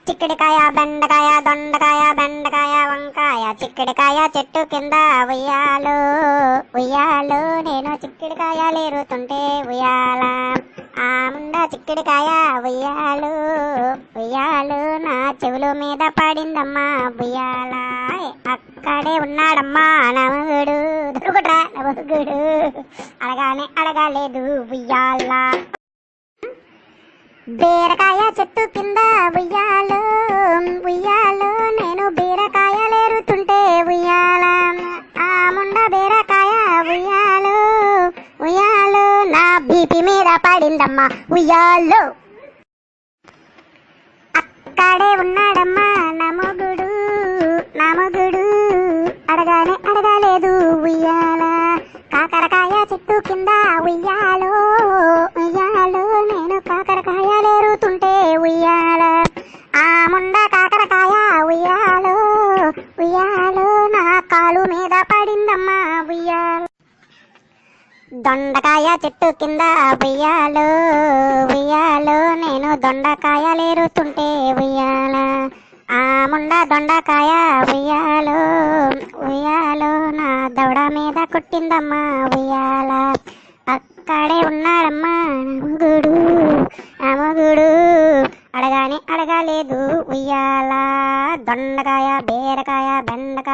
చిక్కుడుకాయ బెండకాయ దొండకాయ బెండకాయ వంకాయ చిక్కుడుకాయ చెట్టు కింద ఉయ్యాలు ఉయ్యాలు నేను చిక్కుడుకాయలు ఏరుతుంటే ఉయ్యాల ఆ ముండ చిక్కుడుకాయ ఉయ్యాలు ఉయ్యాలు నా చెవుల మీద పడిందమ్మా ఉయ్యాల అక్కడే ఉన్నాడమ్మా నమగుడు దొరుకుట్రా నమగుడు అడగానే అడగలేదు ఉయ్యాల బీరకాయ చెట్టు కింద ఉయ్యాలు ఉయ్యాలు నేను బీరకాయలు ఏరుతుంటే ఉయ్యాల ఆ ముండ బీరకాయ ఉయ్యాలు ఉయ్యాలు నా బీపీ మీద పడిందమ్మా ఉయ్యాలు అక్కడే ఉన్నాడమ్మా నమగుడు నమగుడు అడగానే అడగలేదు ఉయ్యాల కాకరకాయ చెట్టు కింద ఉయ్యాలు ఉయ్యాలు నేను కాకరకాయలు ఏరుతుంటే ఉయ్యాల ఆ ముండ కాకరకాయ ఉయ్యాలు ఉయ్యాలు నా కాలు మీద పడిందమ్మా ఉయ్యాల దొండకాయ చెట్టు కింద ఉయ్యాలు ఉయ్యాలు నేను దొండకాయలు ఏరుతుంటే ఉయ్యాల ఆ ముండ దొండకాయ ఉయ్యాలు ఉయ్యాలు నా దవడ మీద కొట్టిందమ్మా ఉయ్యాల అక్కడే ఉన్నాడమ్మా నమగుడు నమగుడు అడగానే అడగలేదు ఉయ్యాల దొండకాయ బీరకాయ బెండకాయ